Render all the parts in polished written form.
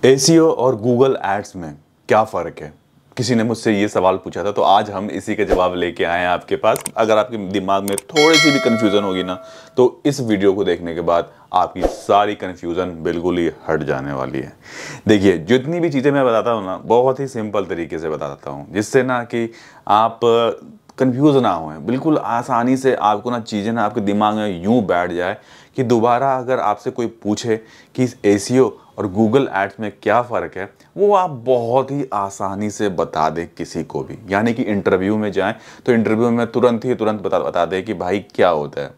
ACO और Google ads में क्या फ़र्क है? किसी ने मुझसे ये सवाल पूछा था, तो आज हम इसी के जवाब लेके आए हैं आपके पास। अगर आपके दिमाग में थोड़ी सी भी कन्फ्यूज़न होगी ना, तो इस वीडियो को देखने के बाद आपकी सारी कन्फ्यूज़न बिल्कुल ही हट जाने वाली है। देखिए, जितनी भी चीज़ें मैं बताता हूँ ना, बहुत ही सिंपल तरीके से बताता हूँ, जिससे ना कि आप कंफ्यूज ना हों, बिल्कुल आसानी से आपको ना चीज़ें ना आपके दिमाग में यूं बैठ जाए कि दोबारा अगर आपसे कोई पूछे कि इस एसीओ और गूगल एड्स में क्या फ़र्क है, वो आप बहुत ही आसानी से बता दें किसी को भी। यानी कि इंटरव्यू में जाएं तो इंटरव्यू में तुरंत बता दें कि भाई क्या होता है।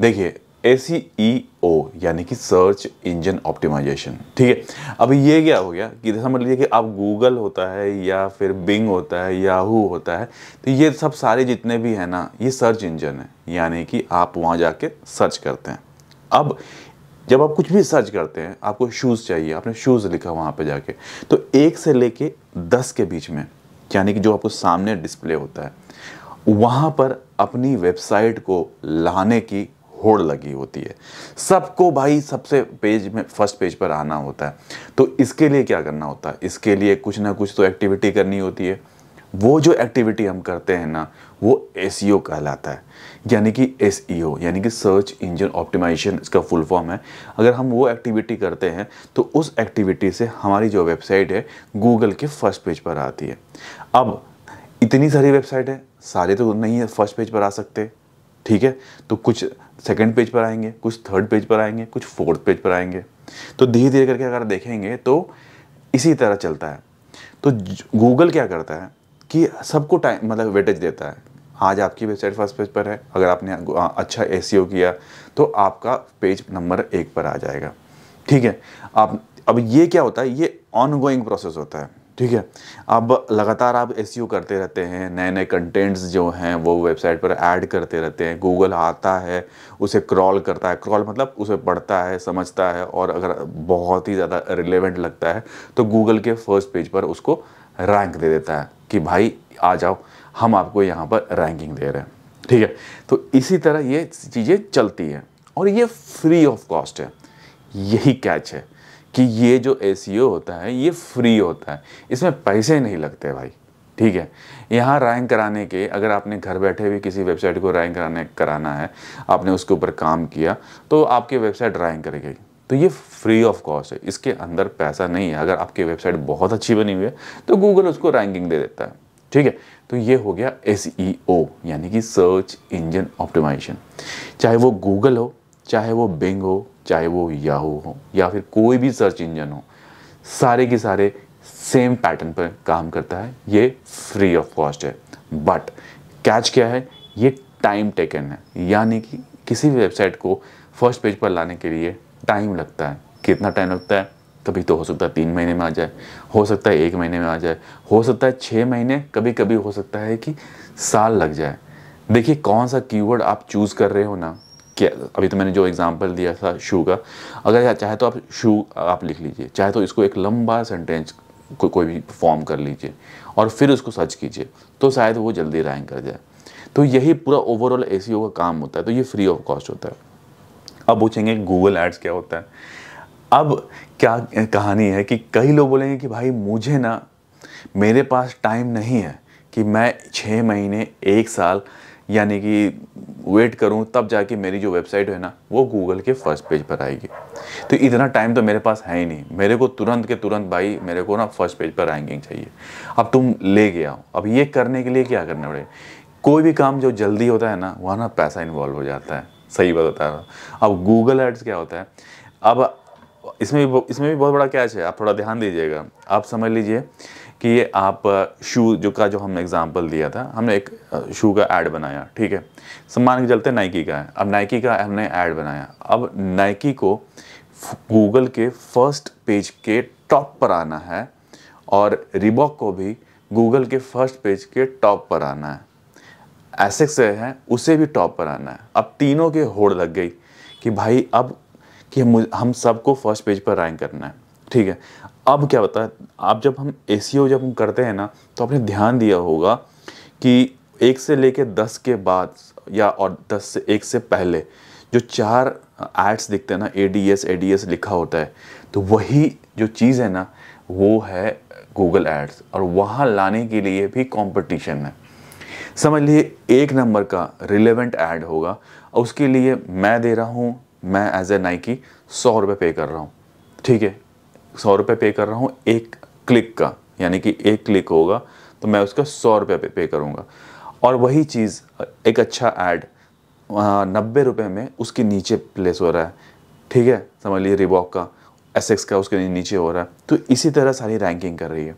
देखिए, एसीईओ यानी कि सर्च इंजन ऑप्टिमाइजेशन, ठीक है। अब ये क्या हो गया कि समझ लीजिए कि अब गूगल होता है या फिर बिंग होता है, याहू होता है, तो ये सब सारे जितने भी हैं ना, ये सर्च इंजन है। यानी कि आप वहाँ जाके सर्च करते हैं। अब जब आप कुछ भी सर्च करते हैं, आपको शूज़ चाहिए, आपने शूज़ लिखा वहाँ पे जाके, तो 1 से लेके 10 के बीच में, यानी कि जो आपको सामने डिस्प्ले होता है, वहाँ पर अपनी वेबसाइट को लाने की होड़ लगी होती है। सबको भाई सबसे पेज में फर्स्ट पेज पर आना होता है। तो इसके लिए क्या करना होता है? इसके लिए कुछ ना कुछ तो एक्टिविटी करनी होती है। वो जो एक्टिविटी हम करते हैं ना, वो एसईओ कहलाता है। यानी कि एसईओ यानी कि सर्च इंजन ऑप्टिमाइजेशन इसका फुल फॉर्म है। अगर हम वो एक्टिविटी करते हैं तो उस एक्टिविटी से हमारी जो वेबसाइट है गूगल के फर्स्ट पेज पर आती है। अब इतनी सारी वेबसाइट है, सारे तो नहीं है फर्स्ट पेज पर आ सकते, ठीक है। तो कुछ सेकंड पेज पर आएंगे, कुछ थर्ड पेज पर आएंगे, कुछ फोर्थ पेज पर आएंगे। तो धीरे धीरे करके अगर देखेंगे तो इसी तरह चलता है। तो गूगल क्या करता है कि सबको टाइम मतलब वेटेज देता है। आज आपकी वेबसाइट फर्स्ट पेज पर है, अगर आपने अच्छा एसईओ किया तो आपका पेज नंबर 1 पर आ जाएगा, ठीक है। आप अब ये क्या होता है, ये ऑनगोइंग प्रोसेस होता है, ठीक है। अब लगातार आप एसईओ करते रहते हैं, नए नए कंटेंट्स जो हैं वो वेबसाइट पर ऐड करते रहते हैं। गूगल आता है, उसे क्रॉल करता है, क्रॉल मतलब उसे पढ़ता है, समझता है, और अगर बहुत ही ज़्यादा रिलेवेंट लगता है तो गूगल के फर्स्ट पेज पर उसको रैंक दे देता है कि भाई आ जाओ, हम आपको यहाँ पर रैंकिंग दे रहे हैं, ठीक है। तो इसी तरह ये चीज़ें चलती हैं और ये फ्री ऑफ कॉस्ट है। यही कैच है कि ये जो एसईओ होता है ये फ्री होता है, इसमें पैसे नहीं लगते भाई, ठीक है। यहाँ रैंक कराने के, अगर आपने घर बैठे भी किसी वेबसाइट को रैंक कराना है, आपने उसके ऊपर काम किया तो आपकी वेबसाइट रैंक करेगी। तो ये फ्री ऑफ कॉस्ट है, इसके अंदर पैसा नहीं है। अगर आपकी वेबसाइट बहुत अच्छी बनी हुई है तो गूगल उसको रैंकिंग दे देता है, ठीक है। तो ये हो गया एसईओ यानी कि सर्च इंजन ऑप्टिमाइजेशन। चाहे वो गूगल हो, चाहे वो बिंग हो, चाहे वो याहू हो, या फिर कोई भी सर्च इंजन हो, सारे के सारे सेम पैटर्न पर काम करता है। ये फ्री ऑफ कॉस्ट है। बट कैच क्या है, ये टाइम टेकन है। यानी कि किसी भी वेबसाइट को फर्स्ट पेज पर लाने के लिए टाइम लगता है। कितना टाइम लगता है? कभी तो हो सकता है 3 महीने में आ जाए, हो सकता है 1 महीने में आ जाए, हो सकता है 6 महीने, कभी कभी हो सकता है कि साल लग जाए। देखिए कौन सा कीवर्ड आप चूज़ कर रहे हो ना। क्या अभी तो मैंने जो एग्जांपल दिया था शू का, अगर चाहे तो आप शू आप लिख लीजिए, चाहे तो इसको एक लंबा सेंटेंस कोई भी फॉर्म कर लीजिए और फिर उसको सर्च कीजिए, तो शायद वो जल्दी रैंक कर जाए। तो यही पूरा ओवरऑल एसईओ का काम होता है। तो ये फ्री ऑफ कॉस्ट होता है। अब पूछेंगे गूगल एड्स क्या होता है। अब क्या कहानी है कि कई लोग बोलेंगे कि भाई मुझे ना, मेरे पास टाइम नहीं है कि मैं 6 महीने 1 साल यानी कि वेट करूं तब जाके मेरी जो वेबसाइट है ना वो गूगल के फर्स्ट पेज पर आएगी। तो इतना टाइम तो मेरे पास है ही नहीं। मेरे को तुरंत के तुरंत भाई मेरे को ना फर्स्ट पेज पर रैंकिंग चाहिए। अब तुम ले गया हो, अब ये करने के लिए क्या करना पड़ेगा? कोई भी काम जो जल्दी होता है ना, वहाँ ना पैसा इन्वॉल्व हो जाता है। सही बात बता रहा हूँ। अब गूगल एड्स क्या होता है, अब इसमें भी बहुत बड़ा कैच है, आप थोड़ा ध्यान दीजिएगा। आप समझ लीजिए कि ये आप शू जो हम एग्जांपल दिया था, हमने एक शू का ऐड बनाया, ठीक है। मान के चलते नाइकी का है। अब नाइकी का हमने ऐड बनाया। अब नाइकी को गूगल के फर्स्ट पेज के टॉप पर आना है और रिबॉक को भी गूगल के फर्स्ट पेज के टॉप पर आना है। एसिक्स है, उसे भी टॉप पर आना है। अब तीनों के होड़ लग गई कि भाई अब कि हम सबको फर्स्ट पेज पर रैंक करना है, ठीक है। अब क्या होता है, आप जब हम एसईओ जब हम करते हैं ना, तो आपने ध्यान दिया होगा कि 1 से लेके 10 के बाद या और 10 से 1 से पहले जो 4 एड्स दिखते हैं ना, एडीएस लिखा होता है, तो वही जो चीज़ है ना वो है गूगल एड्स, और वहाँ लाने के लिए भी कंपटीशन है। समझ लिए एक नंबर का रिलेवेंट ऐड होगा और उसके लिए मैं दे रहा हूँ, मैं एज ए नाइकी 100 रुपये पे कर रहा हूँ, ठीक है, 100 रुपये पे कर रहा हूँ एक क्लिक का, यानी कि एक क्लिक होगा तो मैं उसका 100 रुपये पे करूँगा। और वही चीज़ एक अच्छा ऐड 90 रुपये में उसके नीचे प्लेस हो रहा है, ठीक है, समझ लीजिए रिबॉक का, एसएक्स का उसके नीचे हो रहा है। तो इसी तरह सारी रैंकिंग कर रही है।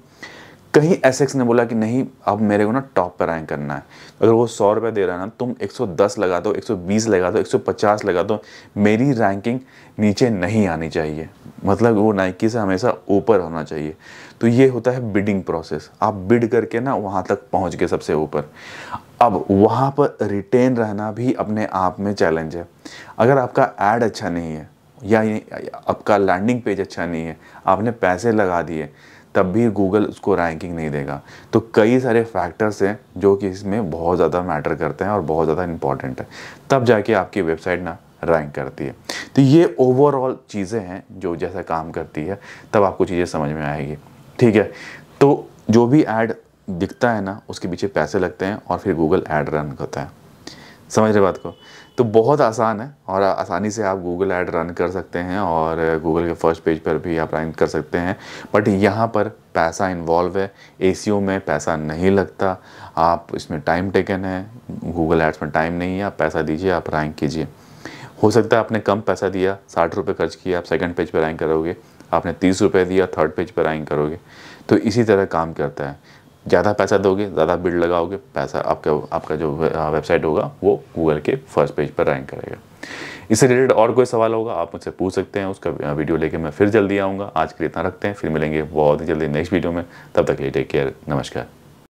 कहीं एसएक्स ने बोला कि नहीं अब मेरे को ना टॉप पर रैंक करना है, अगर वो 100 रुपये दे रहा है ना, तुम 110 लगा दो, 120 लगा दो, 150 लगा दो, मेरी रैंकिंग नीचे नहीं आनी चाहिए, मतलब वो नाइकी से हमेशा ऊपर होना चाहिए। तो ये होता है बिडिंग प्रोसेस, आप बिड करके ना वहाँ तक पहुँच गए सबसे ऊपर। अब वहाँ पर रिटेन रहना भी अपने आप में चैलेंज है। अगर आपका ऐड अच्छा नहीं है या आपका लैंडिंग पेज अच्छा नहीं है, आपने पैसे लगा दिए, तब भी गूगल उसको रैंकिंग नहीं देगा। तो कई सारे फैक्टर्स हैं जो कि इसमें बहुत ज़्यादा मैटर करते हैं और बहुत ज़्यादा इंपॉर्टेंट है, तब जाके आपकी वेबसाइट ना रैंक करती है। तो ये ओवरऑल चीज़ें हैं जो जैसा काम करती है, तब आपको चीज़ें समझ में आएगी, ठीक है। तो जो भी ऐड दिखता है ना उसके पीछे पैसे लगते हैं और फिर गूगल ऐड रन करता है, समझ रहे बात को। तो बहुत आसान है और आसानी से आप गूगल ऐड रन कर सकते हैं और गूगल के फर्स्ट पेज पर भी आप रैंक कर सकते हैं। बट यहाँ पर पैसा इन्वॉल्व है, एसीओ में पैसा नहीं लगता, आप इसमें टाइम टेकन है, गूगल एड्स में टाइम नहीं है, आप पैसा दीजिए, आप रैंक कीजिए। हो सकता है आपने कम पैसा दिया, 60 रुपये खर्च किया, आप सेकंड पेज पर रैंक करोगे, आपने 30 रुपये दिया, थर्ड पेज पर रैंक करोगे। तो इसी तरह काम करता है, ज़्यादा पैसा दोगे, ज़्यादा बिड लगाओगे, पैसा आपका जो वेबसाइट होगा वो गूगल के फर्स्ट पेज पर रैंक करेगा। इससे रिलेटेड और कोई सवाल होगा आप मुझसे पूछ सकते हैं, उसका वीडियो लेके मैं फिर जल्दी आऊँगा। आज के लिए इतना रखते हैं, फिर मिलेंगे बहुत ही जल्दी नेक्स्ट वीडियो में, तब तक के लिए टेक केयर, नमस्कार।